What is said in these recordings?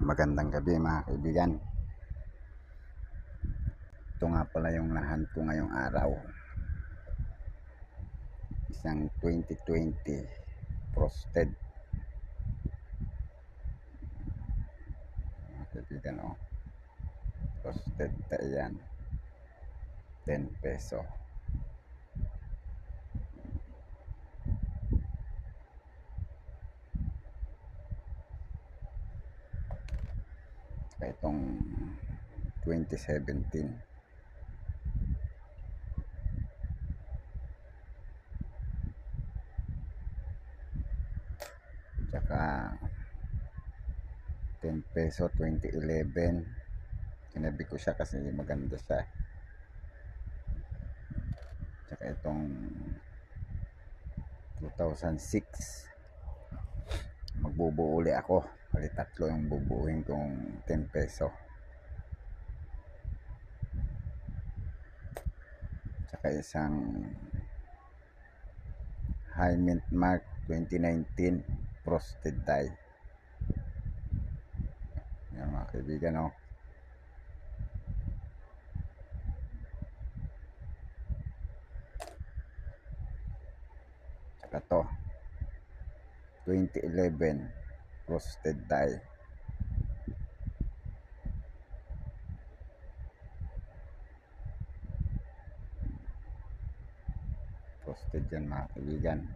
Magandang gabi mga kaibigan. Ito nga pala yung nahunt ko ngayong araw. Isang 2020 frosted. Mga kaibigan, frosted tayo yan. 10 peso. Itong 2017. Tsaka 10 peso 2011. Kinabi ko siya kasi maganda siya. Tsaka itong 2006. Magbubuo uli ako. Bali tatlo yung bubuuin kong 10 peso. Tsaka isang High Mint Mark 2019 frosted tie. Yan mga kaibigan, Tsaka to 2011 frosted tie. Frosted yan mga kaibigan.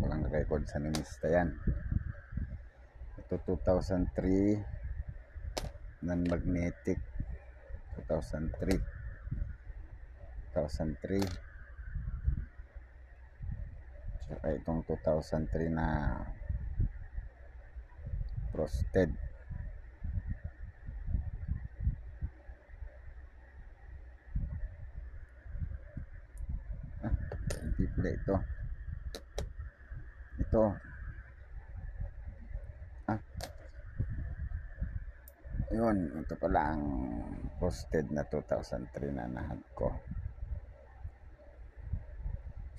Walang record sa numista yan. Ito 2003 non-magnetic. 2003 Tsaka itong 2003 na frosted. Hindi pala ito. Yun, ito pala ang frosted na 2003 na nahunt ko.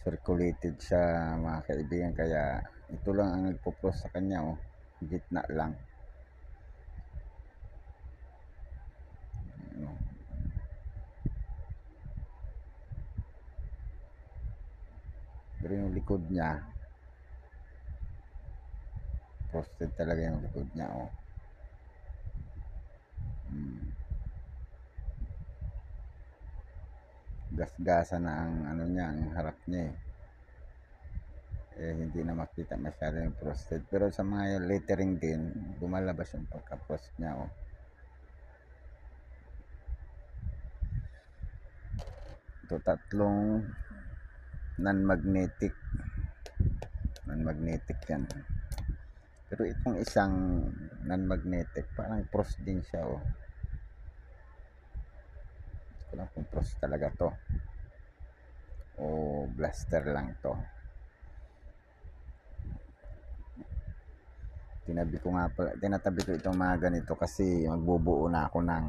Circulated siya mga kaibigan, kaya ito lang ang nagpo-frost sa kanya, gitna lang. Pero yung likod niya frosted talaga, yung likod niya, Gasgasa na ang ano niya, ang harap niya hindi na makita masyado yung frosted. Pero sa mga lettering din, lumalabas yung pagka-frost niya, Ito tatlong non-magnetic yan. Pero itong isang non-magnetic parang frost din siya, Hindi ko lang kung frost talaga to o blaster lang to. Tinatabi ko itong mga ganito kasi magbubuo na ako ng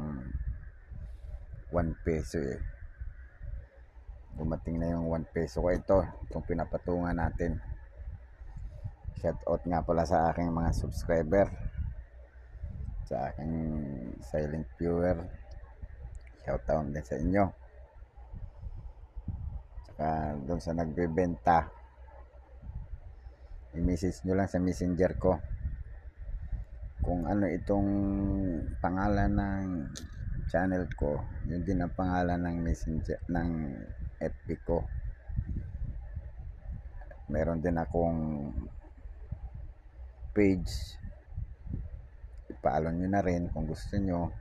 1 peso Dumating na yung 1 peso ko. Itong pinapatungan natin. Shout out nga pala sa aking mga subscriber, sa aking silent viewer. Shout out din sa inyo. Tsaka doon sa nagbebenta, i-message nyo lang sa messenger ko kung ano itong pangalan ng channel ko. Yun din ang pangalan ng messenger ng FB ko. Meron din akong page, i-follow nyo na rin kung gusto nyo.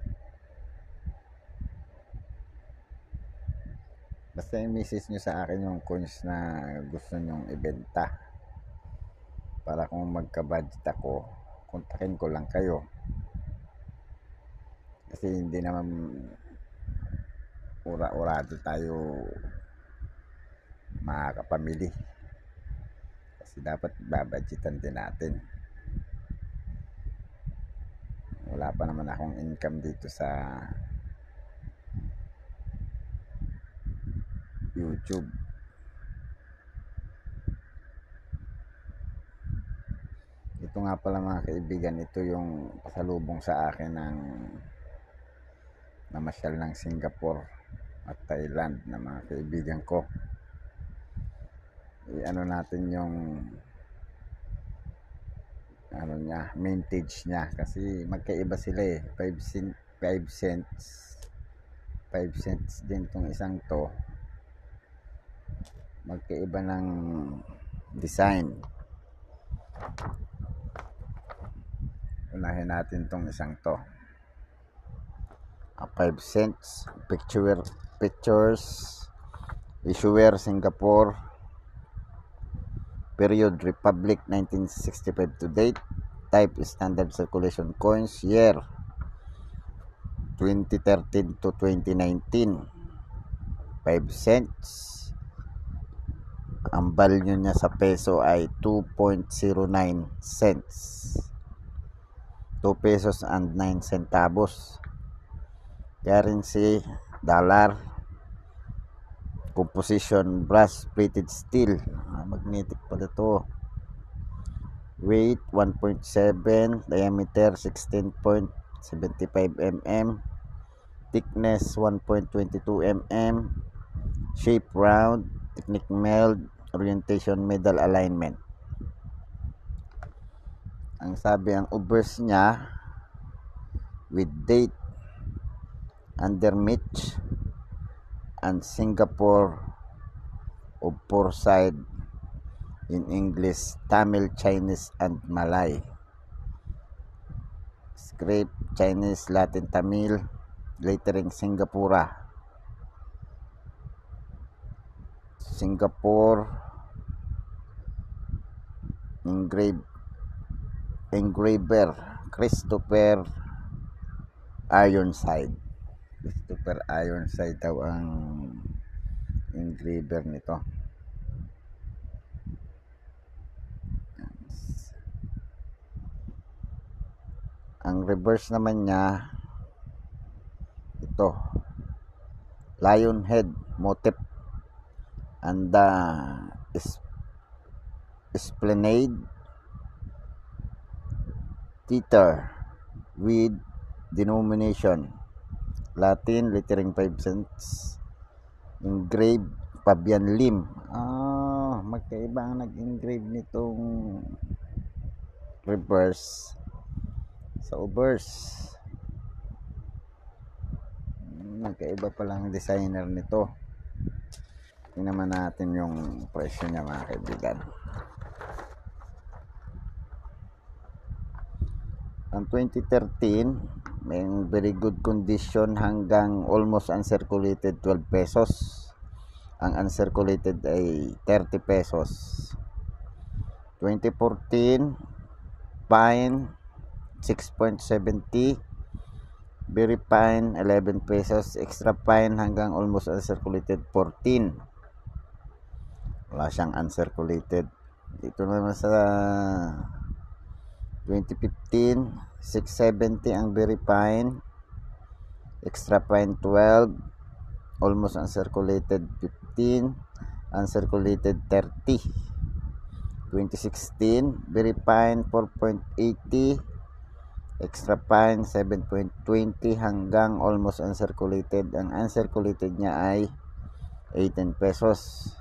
Basta i-message nyo sa akin yung coins na gusto nyong ibenta, para kung magka-budget ako, kontakin ko lang kayo. Kasi hindi naman ura-urado tayo makakapamili, kasi dapat babudgetan din natin. Wala pa naman akong income dito sa YouTube. Ito nga pala mga kaibigan, ito yung pasalubong sa akin ng namasyal ng Singapore at Thailand na mga kaibigan ko. I-ano natin yung ano niya, mintage niya kasi magkaiba sila eh. 5 cents din tong isang to. Magkaiba ng design. Unahin natin tong isang to. 5 cents pictures issuer Singapore, period Republic 1965 to date, type standard circulation coins, year 2013 to 2019. 5 cents. Ang value niya sa peso ay 2.09 cents. 2 pesos and 9 centavos. Currency dollar. Composition brass plated steel. Magnetic pala to. Weight 1.7, diameter 16.75 mm, thickness 1.22 mm, shape round, technique meld, orientation medal alignment. Ang sabi ang obverse niya with date, under Mitch and Singapore of 4 side in English, Tamil, Chinese and Malay. Script Chinese, Latin, Tamil, lettering Singapura. Singapore engraver Christopher Ironside. Christopher Ironside daw ang engraver nito. Ang reverse naman niya ito, lion head motif and the esplanade theater with denomination Latin, lettering 5 cents, engraved Fabian Lim. Magkaiba ang nag-engrave nitong reverse sa obverse. Magkaiba palang designer nito. Tingnan naman natin yung presyo niya mga kaibigan. Ang 2013 may very good condition hanggang almost uncirculated 12 pesos. Ang uncirculated ay 30 pesos. 2014 fine 6.70, very fine 11 pesos, extra fine hanggang almost uncirculated 14. Wala siyang uncirculated. Dito naman sa 2015 670 ang very fine, extra fine 12, almost uncirculated 15, uncirculated 30. 2016 very fine 4.80, extra fine 7.20 hanggang almost uncirculated. Ang uncirculated niya ay 18 pesos.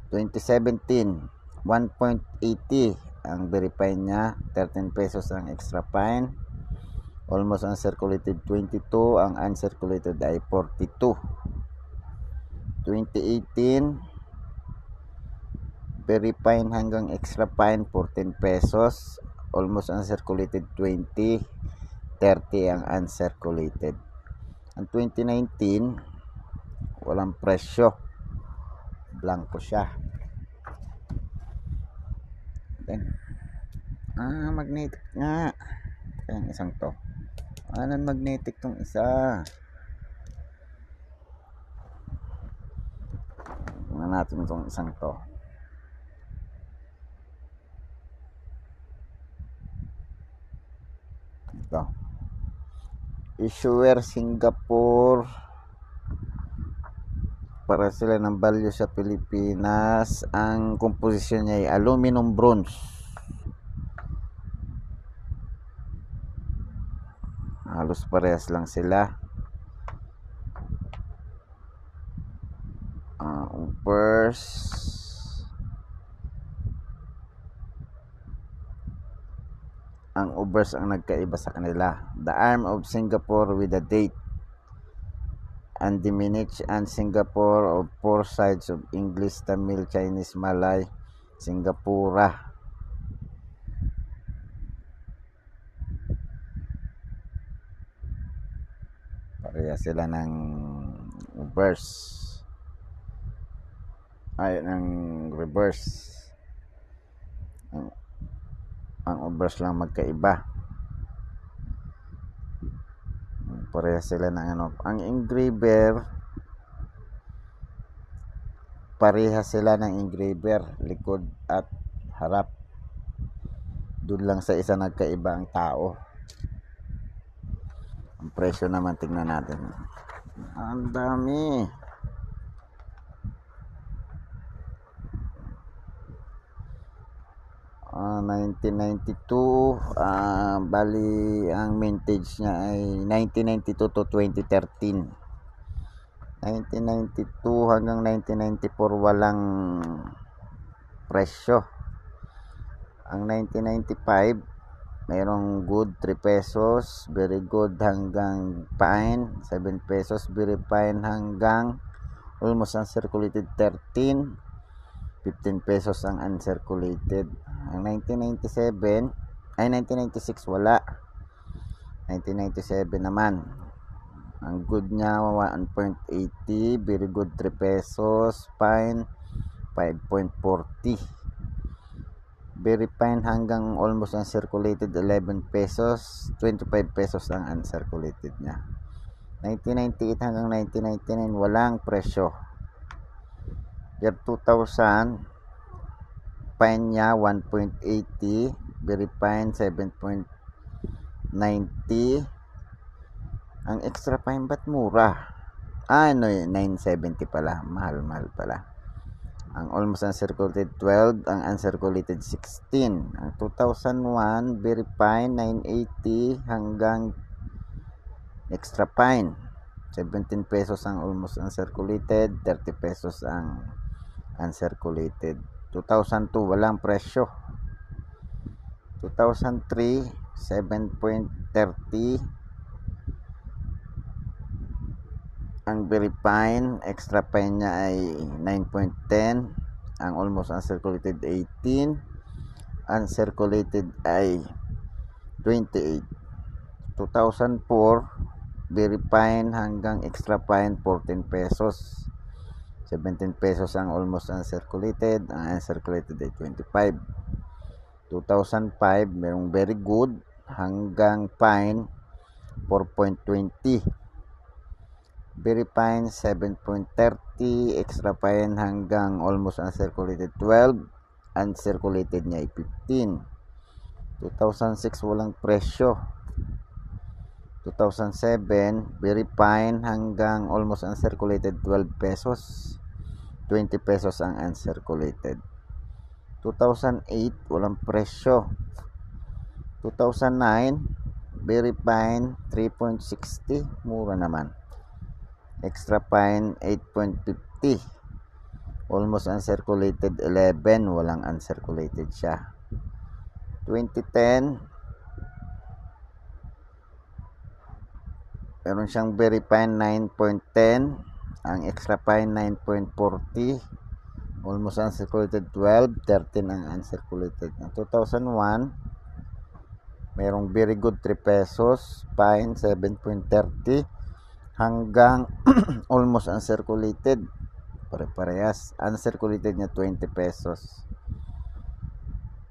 2017 1.80 ang very fine niya, 13 pesos ang extra fine, almost uncirculated 22, ang uncirculated ay 42. 2018 very fine hanggang extra fine 14 pesos, almost uncirculated 20, 30 ang uncirculated. Ang 2019 walang presyo, blanco siya. Then, magnetic nga. Kaya ang isang to, magnetic tong isa. Tingnan natin itong isang to. Ito, issuer Singapore, para sila ng value sa Pilipinas. Ang composition niya ay aluminum bronze, halos parehas lang sila. Ubers, ang Ubers ang nagkaiba sa kanila. The arm of Singapore with a date and Diminish and Singapore of 4 sides of English, Tamil, Chinese, Malay, Singapura. Pareha sila ng reverse. Ay, ng reverse. Ang reverse lang magkaiba. Pareha sila ng ano. Ang engraver, pareha sila ng engraver, likod at harap. Doon lang sa isa nagkaiba ang tao. Ang presyo naman tingnan natin. Ang dami. Uh, 1992, bali ang mintage niya ay 1992 to 2013. 1992 hanggang 1994 walang presyo. Ang 1995 mayroong good 3 pesos, very good hanggang fine 7 pesos, very fine hanggang almost uncirculated 13, 15 pesos ang uncirculated. Ang 1996 wala. 1997 naman ang good niya 1.80, very good 3 pesos, fine 5.40, very fine hanggang almost uncirculated 11 pesos, 25 pesos ang uncirculated niya. 1998 hanggang 1999 walang presyo. Year 2000 fine niya 1.80, very fine 7.90. Ang extra fine ba't mura? Ano yun, 970 pala, mahal pala. Ang almost uncirculated 12, ang uncirculated 16. Ang 2001 very fine 980 hanggang extra fine 17 pesos ang almost uncirculated, 30 pesos ang uncirculated. 2002 walang presyo. 2003 7.30 ang very fine, extra fine niya ay 9.10, ang almost uncirculated 18, uncirculated ay 28. 2004 very fine hanggang extra fine 14 pesos, 17 pesos ang almost uncirculated, ang uncirculated ay 25. 2005 merong very good hanggang fine 4.20, very fine 7.30, extra fine hanggang almost uncirculated 12, uncirculated niya ay 15. 2006 walang presyo. 2007 very fine hanggang almost uncirculated 12 pesos, 20 pesos ang uncirculated. 2008 walang presyo. 2009 very fine 3.60, mura naman. Extra fine 8.50, almost uncirculated 11, walang uncirculated siya. 2010 meron siyang very fine 9.10, ang extra fine 9.40, almost uncirculated 12, 13 ang uncirculated. Ng 2001 merong very good 3 pesos, fine 7.30 hanggang almost uncirculated, pare-parehas, uncirculated niya 20 pesos.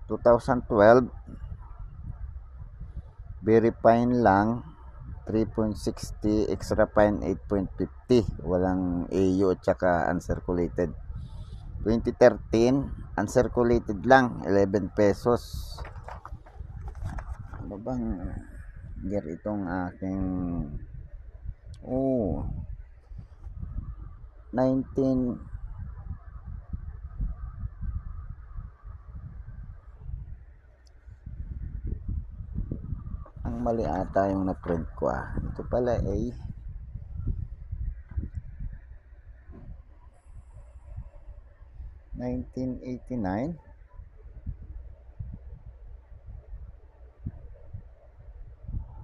2012 very fine lang 3.60, extra fine 8.50, walang AU at saka uncirculated. 2013 uncirculated lang 11 pesos. Ano bang year itong aking 19 ang mali ata yung na-print ko ito pala ay 1989.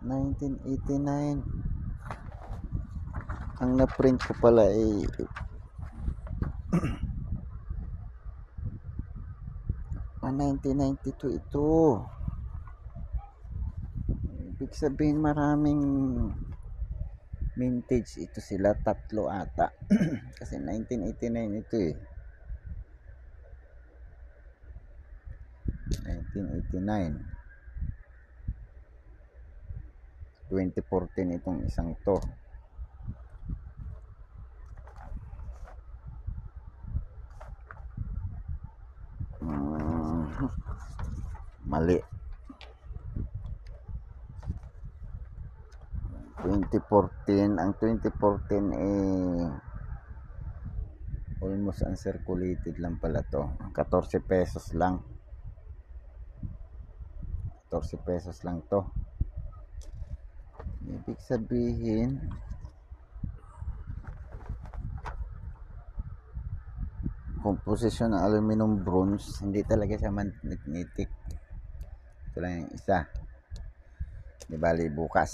1989 ang na-print ko pala ay 1992 ito. Ibig sabihin maraming vintage ito sila, tatlo ata. Kasi 1989 ito 1989. 2014 itong isang to. Mali. 2014, ang 2014 almost uncirculated lang pala to. 14 pesos lang. 14 pesos lang to. Ibig sabihin composition ng aluminum bronze, hindi talaga siya magnetic. Ito lang yung isa. Di bali bukas.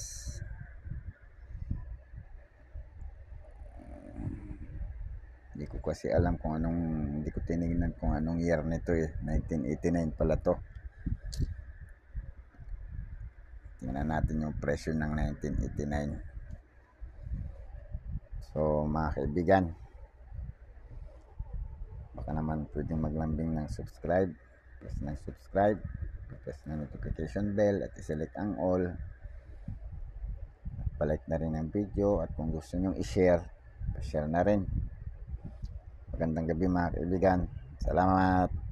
Hindi ko kasi alam kung anong, hindi ko tinignan kung anong year nito 1989 pala to. Tingnan natin yung presyo ng 1989. So mga kaibigan, baka naman pwedeng maglambing ng subscribe. Press ng subscribe, press ng notification bell at iselect ang all. Palike na rin ang video at kung gusto nyong i-share, pa-share na rin. Magandang gabi mga kaibigan. Salamat.